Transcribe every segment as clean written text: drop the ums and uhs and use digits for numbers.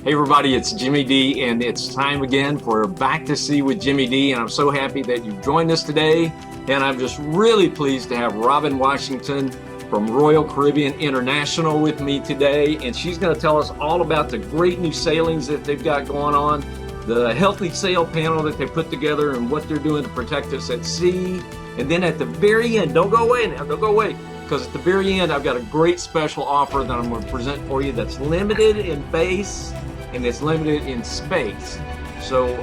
Hey everybody, it's Jimmy D, and it's time again for Back to Sea with Jimmy D, and I'm so happy that you've joined us today, and I'm just really pleased to have Robin Washington from Royal Caribbean International with me today, and she's going to tell us all about the great new sailings that they've got going on, the healthy sail panel that they put together, and what they're doing to protect us at sea. And then at the very end, don't go away now, don't go away, because at the very end, I've got a great special offer that I'm going to present for you that's limited in base and it's limited in space. So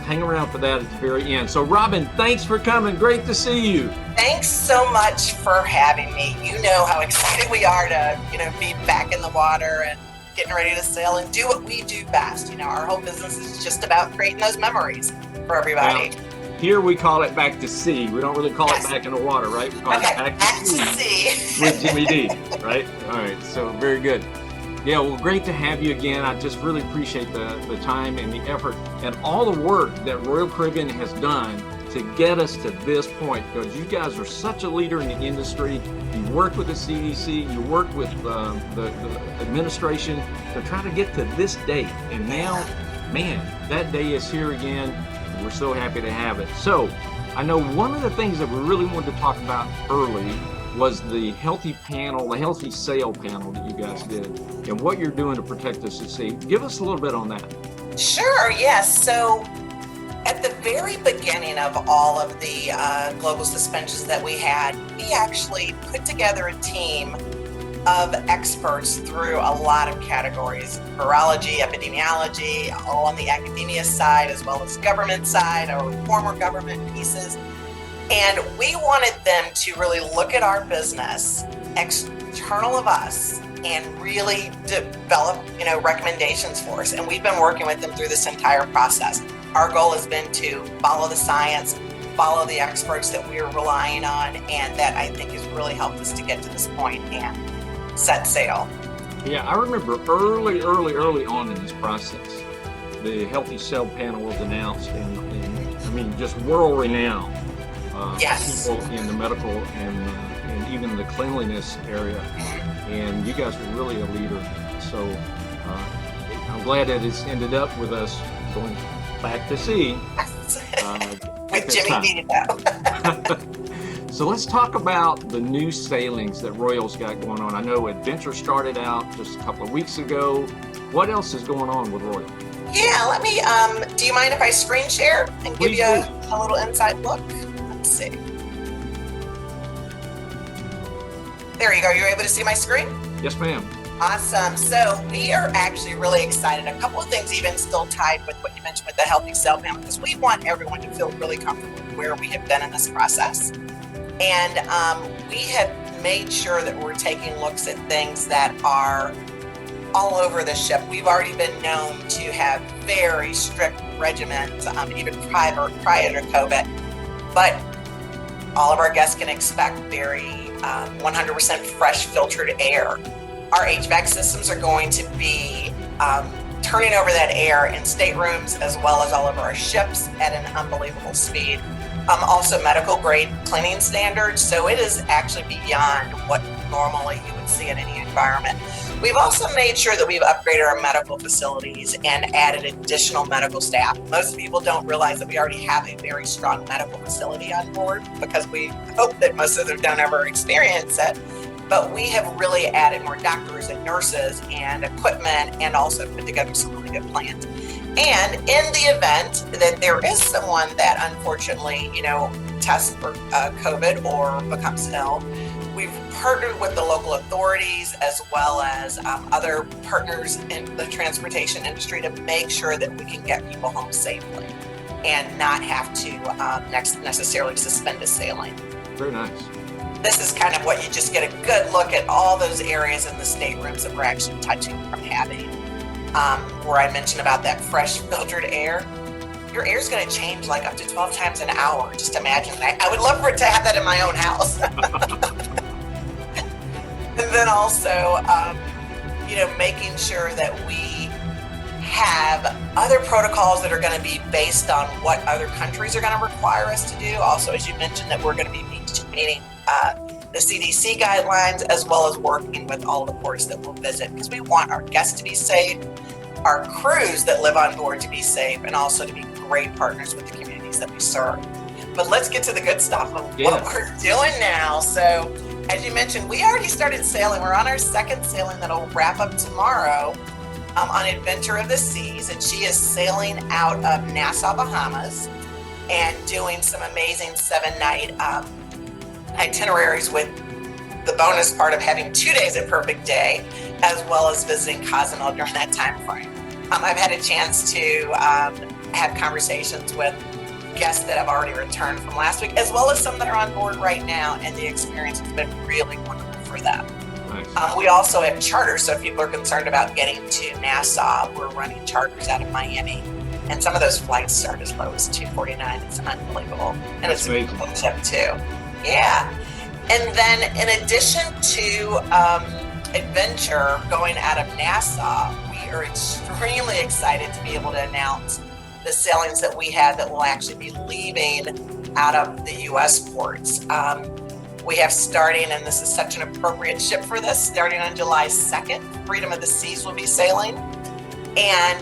hang around for that at the very end. So Robin, thanks for coming. Great to see you. Thanks so much for having me. You know how excited we are to, be back in the water and getting ready to sail and do what we do best. Our whole business is just about creating those memories for everybody. Now, here we call it back to sea. We don't really call it back in the water, right? We call it back to sea with Jimmy D, right? All right, so very good. Yeah, well, great to have you again. I just really appreciate the time and the effort and all the work that Royal Caribbean has done to get us to this point, because you guys are such a leader in the industry. You work with the CDC, you work with the administration to try to get to this date. And now, man, that day is here again. And we're so happy to have it. So I know one of the things that we really wanted to talk about early was the healthy sail panel that you guys did, and what you're doing to protect us at sea. Give us a little bit on that. Sure, yes. So at the very beginning of all of the global suspensions that we had, we actually put together a team of experts through a lot of categories: virology, epidemiology, all on the academia side, as well as government side or former government pieces. And we wanted them to really look at our business, external of us, and really develop, recommendations for us. And we've been working with them through this entire process. Our goal has been to follow the science, follow the experts that we're relying on, and that I think has really helped us to get to this point and set sail. Yeah, I remember early on in this process, the Healthy Sail Panel was announced, and I mean, just world renowned. Yes. People in the medical and even the cleanliness area, and you guys were really a leader. So I'm glad that it's ended up with us going back to sea. With Jimmy D. So let's talk about the new sailings that Royal's got going on. I know Adventure started out just a couple of weeks ago. What else is going on with Royal? Yeah, let me, do you mind if I screen share and give you a little inside look? Let's see. There you go. You're able to see my screen? Yes, ma'am. Awesome. So we are actually really excited. A couple of things even still tied with what you mentioned with the Healthy Sail Panel, because we want everyone to feel really comfortable with where we have been in this process. And we have made sure that we're taking looks at things that are all over the ship. We've already been known to have very strict regimens, even prior to COVID. But all of our guests can expect very 100% fresh filtered air. Our HVAC systems are going to be turning over that air in staterooms as well as all of our ships at an unbelievable speed. Also medical grade cleaning standards, so it is actually beyond what normally you would see in any environment. We've also made sure that we've upgraded our medical facilities and added additional medical staff. Most people don't realize that we already have a very strong medical facility on board, because we hope that most of them don't ever experience it. But we have really added more doctors and nurses and equipment, and also put together some really good plans. And in the event that there is someone that unfortunately, tests for COVID or becomes ill, we've partnered with the local authorities as well as other partners in the transportation industry to make sure that we can get people home safely and not have to necessarily suspend a sailing. Very nice. This is kind of what you just get a good look at all those areas in the staterooms that we're actually touching from having. Where I mentioned about that fresh filtered air. Your air is going to change like up to 12 times an hour. Just imagine that. I would love for it to have that in my own house. And then also, making sure that we have other protocols that are going to be based on what other countries are going to require us to do. Also, as you mentioned, that we're going to be meeting the CDC guidelines, as well as working with all the ports that we'll visit, because we want our guests to be safe. our crews that live on board to be safe and also to be great partners with the communities that we serve. But let's get to the good stuff of what we're doing now. So as you mentioned, we already started sailing. We're on our second sailing that'll wrap up tomorrow on Adventure of the Seas. And she is sailing out of Nassau, Bahamas, and doing some amazing 7-night itineraries with the bonus part of having 2 days at Perfect Day, as well as visiting Cozumel during that time frame. I've had a chance to have conversations with guests that have already returned from last week, as well as some that are on board right now, and the experience has been really wonderful for them. Nice. We also have charters, so if people are concerned about getting to Nassau, we're running charters out of Miami, and some of those flights start as low as $249. It's unbelievable, and That's it's a beautiful ship too. Yeah, and then in addition to Adventure going out of Nassau, we are extremely excited to be able to announce the sailings that we have that will actually be leaving out of the U.S. ports. We have starting, and this is such an appropriate ship for this, starting on July 2nd, Freedom of the Seas will be sailing, and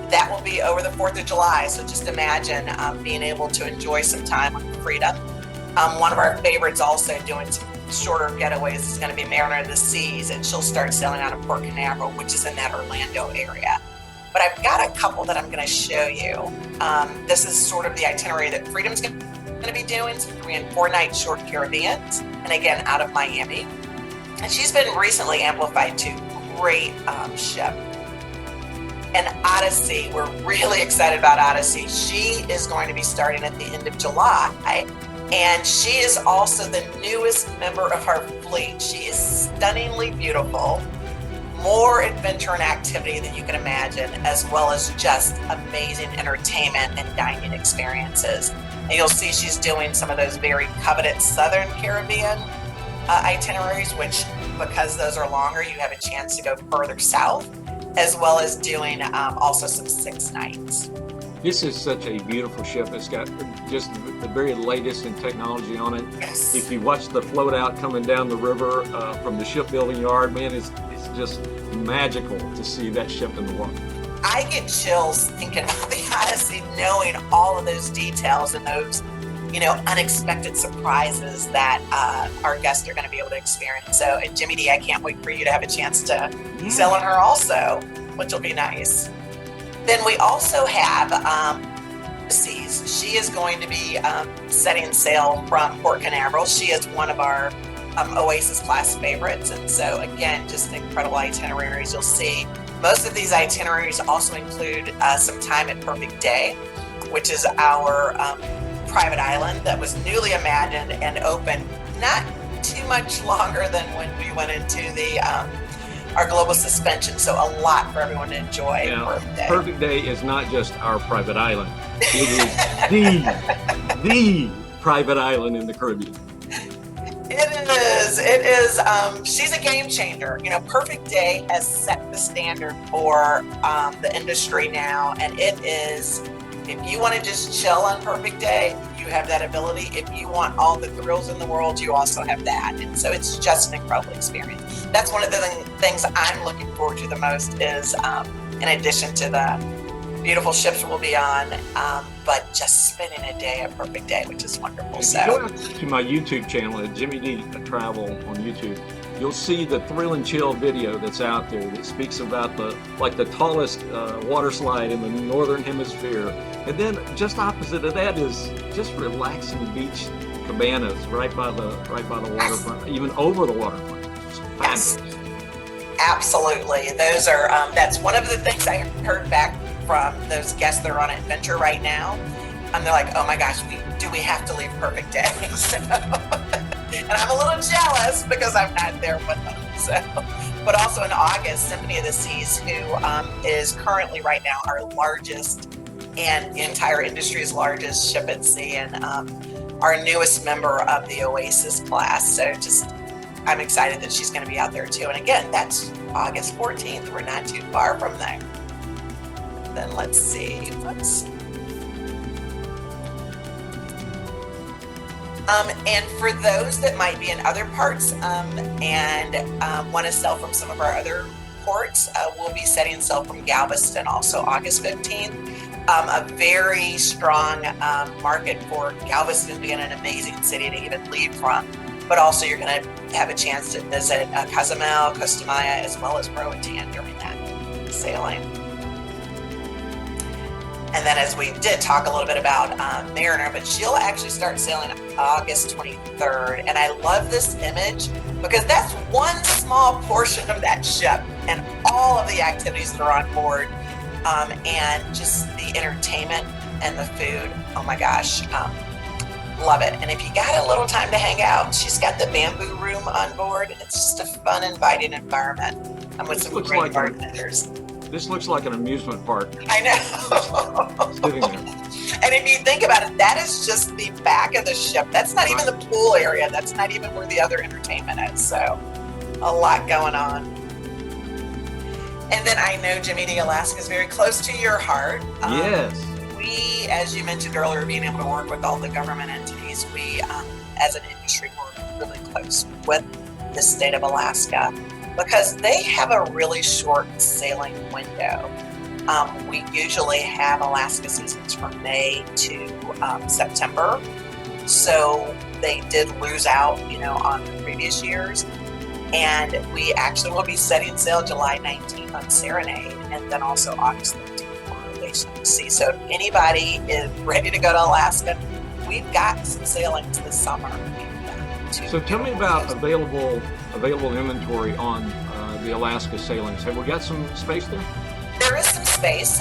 that will be over the 4th of July. So just imagine being able to enjoy some time on Freedom. One of our favorites also doing some shorter getaways is going to be Mariner of the Seas, and she'll start sailing out of Port Canaveral, which is in that Orlando area. But I've got a couple that I'm going to show you. This is sort of the itinerary that Freedom's going to be doing. So 3 and 4 night short Caribbeans, and again, out of Miami. And she's been recently amplified to great ship. And Odyssey, we're really excited about Odyssey. She is going to be starting at the end of July. And she is also the newest member of our fleet. She is stunningly beautiful. More adventure and activity than you can imagine, as well as just amazing entertainment and dining experiences. And you'll see she's doing some of those very coveted Southern Caribbean itineraries, which, because those are longer, you have a chance to go further south, as well as doing also some 6 nights. This is such a beautiful ship. It's got just the very latest in technology on it. Yes. If you watch the float out coming down the river from the shipbuilding yard, man, it's just magical to see that ship in the water. I get chills thinking about the Odyssey, knowing all of those details and those, unexpected surprises that our guests are going to be able to experience. So, and Jimmy D, I can't wait for you to have a chance to sail on her also, which will be nice. Then we also have Seas. She is going to be setting sail from Port Canaveral. She is one of our Oasis class favorites, and so again, just incredible itineraries. You'll see most of these itineraries also include some time at Perfect Day, which is our private island that was newly imagined and opened not too much longer than when we went into the our global suspension. So a lot for everyone to enjoy. Now, Perfect Day. Perfect Day is not just our private island; it is the private island in the Caribbean. It is. She's a game changer. Perfect Day has set the standard for the industry now, and it is. If you want to just chill on Perfect Day, you have that ability. If you want all the thrills in the world, you also have that. And so it's just an incredible experience. That's one of the things I'm looking forward to the most is, in addition to the beautiful ships we'll be on, but just spending a day at Perfect Day, which is wonderful. If you go out to my YouTube channel at Jimmy D Travel on YouTube, you'll see the Thrill and Chill video that's out there that speaks about the tallest water slide in the northern hemisphere, and then just opposite of that is just relaxing beach cabanas right by the waterfront, even over the waterfront. Yes, absolutely. Those are that's one of the things I heard back from those guests that are on Adventure right now. And they're like, oh my gosh, do we have to leave Perfect Day? So, and I'm a little jealous because I'm not there with them. So, but also in August, Symphony of the Seas, who is currently right now our largest and the entire industry's largest ship at sea, and our newest member of the Oasis class. So I'm excited that she's going to be out there too. And again, that's August 14th. We're not too far from there. Then let's see. And for those that might be in other parts and want to sell from some of our other ports. We'll be setting sail from Galveston also August 15th. A very strong market for Galveston being an amazing city to even leave from. But also you're going to have a chance to visit Cozumel, Costa Maya, as well as Roatan during that sailing. And then as we did talk a little bit about Mariner, but she'll actually start sailing August 23rd. And I love this image because that's one small portion of that ship and all of the activities that are on board and just the entertainment and the food. Oh my gosh. Love it. And if you got a little time to hang out, she's got the bamboo room on board. It's just a fun, inviting environment. And with some great bartenders. This looks like an amusement park. I know. Sitting there. And if you think about it, that is just the back of the ship. That's not even the pool area. That's not even where the other entertainment is. So a lot going on. And then I know, Jimmy D, Alaska is very close to your heart. Yes. We, as you mentioned earlier, being able to work with all the government entities, we, as an industry, we're really close with the state of Alaska because they have a really short sailing window. We usually have Alaska seasons from May to September. So they did lose out, on the previous years. And we actually will be setting sail July 19th on Serenade and then also August 13th for Relation to Sea. So if anybody is ready to go to Alaska, we've got some sailings this summer. So tell me about available inventory on the Alaska sailings. Have we got some space there? There is some space.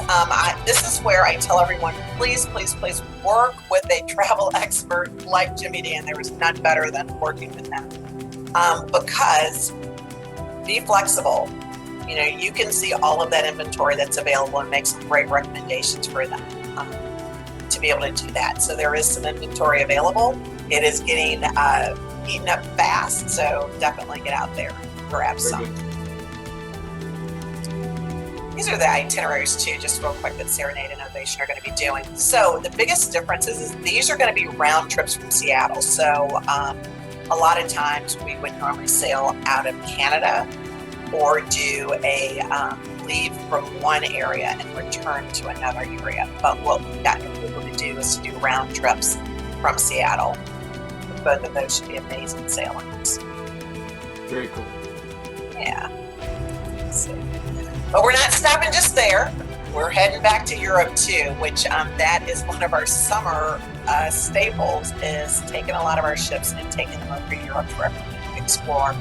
This is where I tell everyone, please, please, please work with a travel expert like Jimmy D, and there is none better than working with them. Because be flexible. You can see all of that inventory that's available and make some great recommendations for them to be able to do that. So there is some inventory available. It is getting eaten up fast, so definitely get out there and grab some. These are the itineraries too, just real quick, that Serenade and Ovation are going to be doing. So the biggest difference is these are going to be round trips from Seattle. So a lot of times we would normally sail out of Canada or do a leave from one area and return to another area. But what we've gotten people to do is to do round trips from Seattle. Both of those should be amazing sailings. Very cool. Yeah. But we're not stopping just there. We're heading back to Europe too, which that is one of our summer staples, is taking a lot of our ships and taking them over to Europe for everything to explore.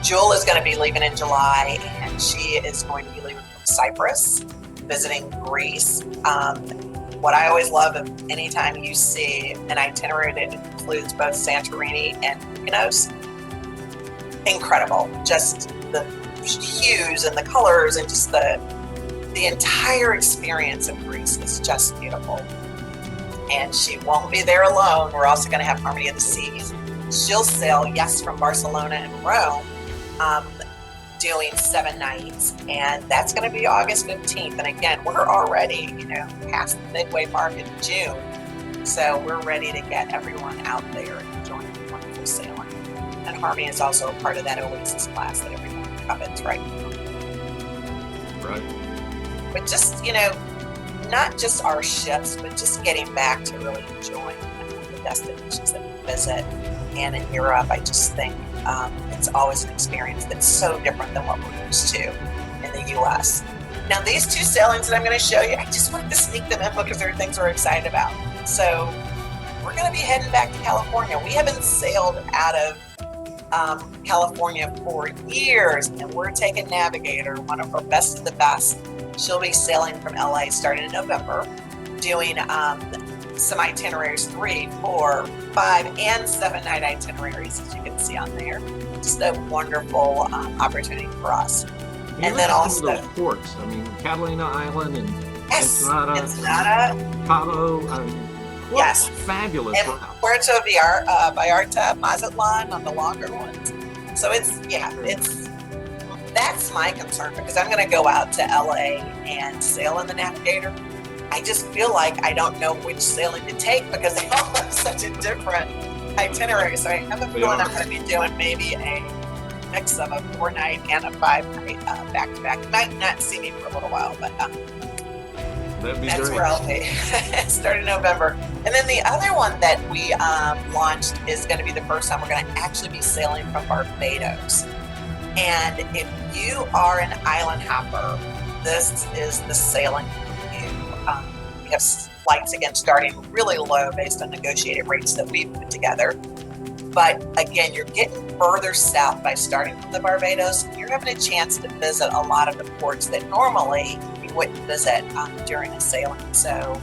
Jewel is going to be leaving in July, and she is going to be leaving from Cyprus, visiting Greece. What I always love is anytime you see an itinerary that includes both Santorini and Mykonos, incredible. Just the hues and the colors and just the entire experience of Greece is just beautiful. And she won't be there alone. We're also going to have Harmony of the Seas. She'll sail, yes, from Barcelona and Rome, doing 7 nights. And that's going to be August 15th. And again, we're already, past the midway mark in June. So we're ready to get everyone out there enjoying the wonderful sailing. And Harmony is also a part of that Oasis class that everyone covets right now. Right. But just, not just our ships, but just getting back to really enjoying the destinations that we visit. And in Europe, I just think it's always an experience that's so different than what we're used to in the U.S. Now, these 2 sailings that I'm going to show you, I just wanted to sneak them in because they're things we're excited about. So we're going to be heading back to California. We haven't sailed out of California for years, and we're taking Navigator, one of our best of the best. She'll be sailing from LA starting in November, doing some itineraries, 3, 4, 5, and 7 night itineraries, as you can see on there. Just a wonderful opportunity for us. And then also those ports. I mean, Catalina Island and Ensenada, Cabo. Yes, fabulous. And Puerto Vallarta, Mazatlan on the longer ones. So that's my concern, because I'm going to go out to LA and sail in the Navigator. I just feel like I don't know which sailing to take because they all have such a different itinerary. So I have a feeling I'm going to be doing maybe a mix of a 4-night and a 5-night back-to-back. You might not see me for a little while, but that's where I'll be. Starting November. And then the other one that we launched is going to be the first time we're going to actually be sailing from Barbados. And if you are an island hopper, this is the sailing for you. We have flights, again, starting really low based on negotiated rates that we've put together. But again, you're getting further south by starting from the Barbados. You're having a chance to visit a lot of the ports that normally you wouldn't visit during a sailing. So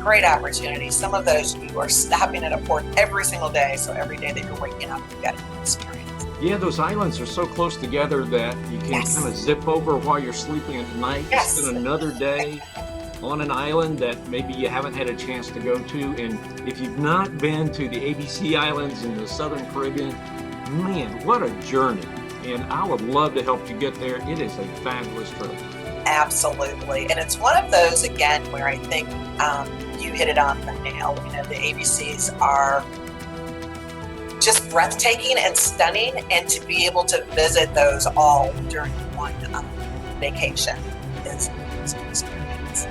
great opportunity. Some of those you are stopping at a port every single day. So every day that you're waking up, you've got an experience. Yeah, those islands are so close together that you can kind of zip over while you're sleeping at night. Spend another day on an island that maybe you haven't had a chance to go to. And if you've not been to the ABC Islands in the Southern Caribbean, man, what a journey. And I would love to help you get there. It is a fabulous trip. Absolutely. And it's one of those, again, where I think you hit it on the nail. You know, the ABCs are just breathtaking and stunning, and to be able to visit those all during one vacation is an experience.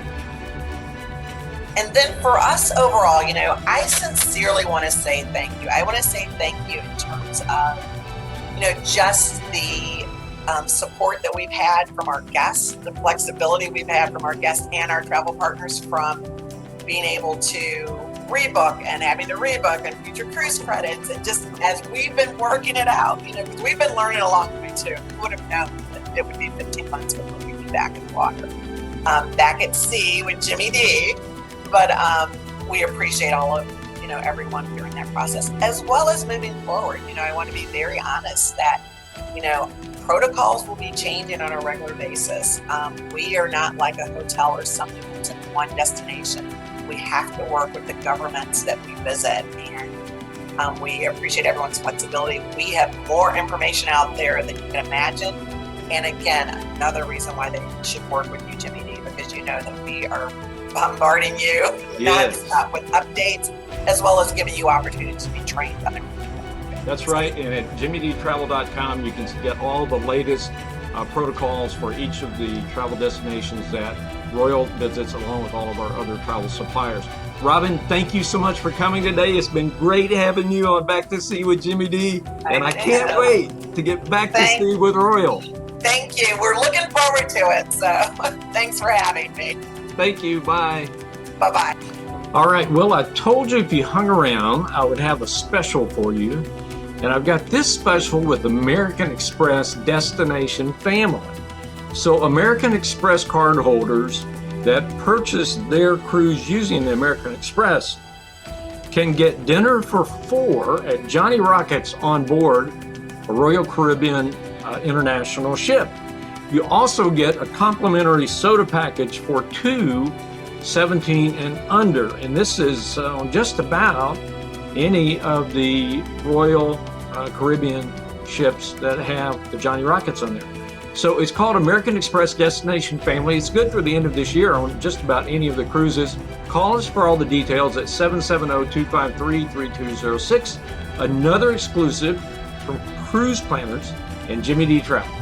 And then for us overall, you know, I sincerely want to say thank you. I want to say thank you in terms of, you know, just the support that we've had from our guests, the flexibility we've had from our guests and our travel partners, from being able to rebook and having to rebook and future cruise credits, and just as we've been working it out, you know, because we've been learning along the way too. Who would have known that it would be 15 months before we'd be back in the water, back at sea with Jimmy D. But we appreciate all of, you know, everyone during that process, as well as moving forward. You know, I want to be very honest that, you know, protocols will be changing on a regular basis. We are not like a hotel or something that's in one destination. We have to work with the governments that we visit, and we appreciate everyone's flexibility. We have more information out there than you can imagine. And again, another reason why they should work with you, Jimmy D, because you know that we are bombarding you nonstop with updates, as well as giving you opportunities to be trained on it. That's right. And at jimmydtravel.com, you can get all the latest protocols for each of the travel destinations that Royal visits, along with all of our other travel suppliers. Robin, thank you so much for coming today. It's been great having you on Back to Sea with Jimmy D. And I can't wait to get back to sea with Royal. Thank you. We're looking forward to it. So thanks for having me. Thank you. Bye. Bye-bye. All right. Well, I told you if you hung around, I would have a special for you. And I've got this special with American Express Destination Family. So American Express card holders that purchase their cruise using the American Express can get dinner for 4 at Johnny Rockets on board a Royal Caribbean international ship. You also get a complimentary soda package for 2 17 and under. And this is on just about any of the Royal Caribbean ships that have the Johnny Rockets on there. So it's called American Express Destination Family. It's good for the end of this year on just about any of the cruises. Call us for all the details at 770-253-3206. Another exclusive from Cruise Planners and Jimmy D Travel.